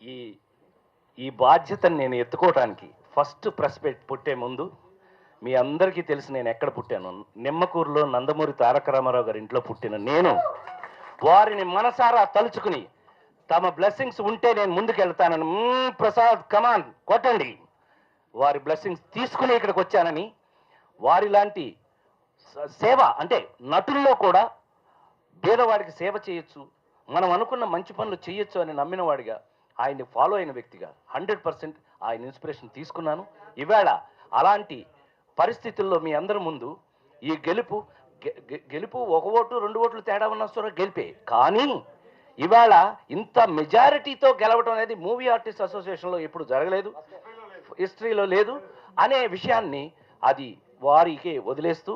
ఈ ఈ బాధ్యతను నేను ఎత్తుకోవడానికి ఫస్ట్ ప్రెస్ పుట్టే ముందు మీ అందరికీ తెలిసి నేను ఎక్కడ పుట్టాను. నిమ్మకూరులో నందమూరి తారక రామారావు గారి ఇంట్లో పుట్టిన నేను వారిని మనసారా తలుచుకుని తమ బ్లెస్సింగ్స్ ఉంటే నేను ముందుకెళ్తానని ప్రసాద్ కమాన్ కొట్టండి వారి బ్లెస్సింగ్స్ తీసుకుని ఇక్కడికి వచ్చానని వారిలాంటి సేవ అంటే నటుల్లో కూడా పేదవాడికి సేవ చేయొచ్చు, మనం అనుకున్న మంచి పనులు చేయొచ్చు అని నమ్మిన వాడిగా ఆయన్ని ఫాలో అయిన వ్యక్తిగా 100% ఆయన ఇన్స్పిరేషన్ తీసుకున్నాను. ఈవేళ అలాంటి పరిస్థితుల్లో మీ అందరి ముందు ఈ గెలుపు ఒక ఓటు 2 ఓట్లు తేడా ఉన్న సరే గెలిపే, కానీ ఇవాళ ఇంత మెజారిటీతో గెలవడం అనేది మూవీ ఆర్టిస్ట్ అసోసియేషన్లో ఎప్పుడు జరగలేదు, హిస్టరీలో లేదు అనే విషయాన్ని అది వారికి వదిలేస్తూ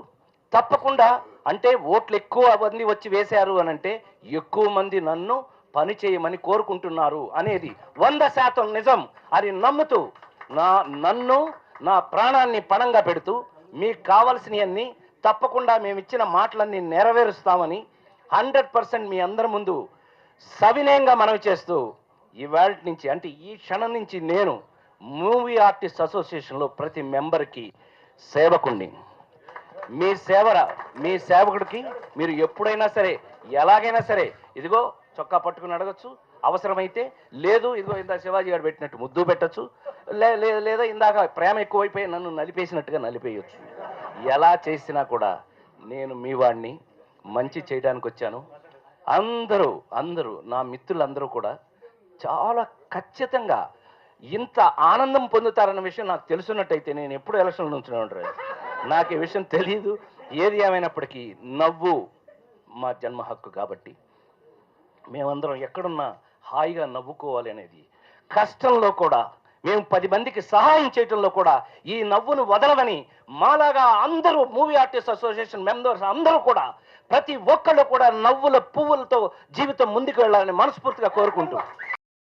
తప్పకుండా అంటే ఓట్లు ఎక్కువ మంది వచ్చి వేశారు అని అంటే ఎక్కువ మంది నన్ను పని చేయమని కోరుకుంటున్నారు అనేది 100% నిజం అని నమ్ముతూ నన్ను నా ప్రాణాన్ని పణంగా పెడుతూ మీకు కావాల్సినవన్నీ తప్పకుండా మేము ఇచ్చిన మాటలన్నీ నెరవేరుస్తామని 100% మీ అందరి ముందు సవినయంగా మనవి చేస్తూ ఇవాళ నుంచి అంటే ఈ క్షణం నుంచి నేను మూవీ ఆర్టిస్ట్ అసోసియేషన్లో ప్రతి మెంబర్కి సేవకుణ్ణి. మీ సేవకుడికి మీరు ఎప్పుడైనా సరే ఎలాగైనా సరే ఇదిగో చొక్కా పట్టుకుని అడగచ్చు, అవసరమైతే లేదు ఇదిగో ఇందాక శివాజీ గారు పెట్టినట్టు ముద్దు పెట్టచ్చు, లేదా ఇందాక ప్రేమ ఎక్కువైపోయి నన్ను నలిపేసినట్టుగా నలిపేయచ్చు. ఎలా చేసినా కూడా నేను మీ వాడిని మంచి చేయడానికి వచ్చాను. అందరూ నా మిత్రులందరూ కూడా చాలా ఖచ్చితంగా ఇంత ఆనందం పొందుతారన్న విషయం నాకు తెలుసున్నట్టయితే నేను ఎప్పుడు ఎలక్షన్లో ఉంచునే ఉంటాను. నాకు ఈ విషయం తెలియదు. ఏది ఏమైనప్పటికీ నవ్వు మా జన్మ హక్కు కాబట్టి మేమందరం ఎక్కడున్నా హాయిగా నవ్వుకోవాలి అనేది, కష్టంలో కూడా మేము 10 మందికి సహాయం చేయడంలో కూడా ఈ నవ్వును వదలవని మాలాగా అందరూ మూవీ ఆర్టిస్ట్ అసోసియేషన్ మెంబర్స్ అందరూ కూడా ప్రతి ఒక్కళ్ళు కూడా నవ్వుల పువ్వులతో జీవితం ముందుకు వెళ్ళాలని మనస్ఫూర్తిగా కోరుకుంటూ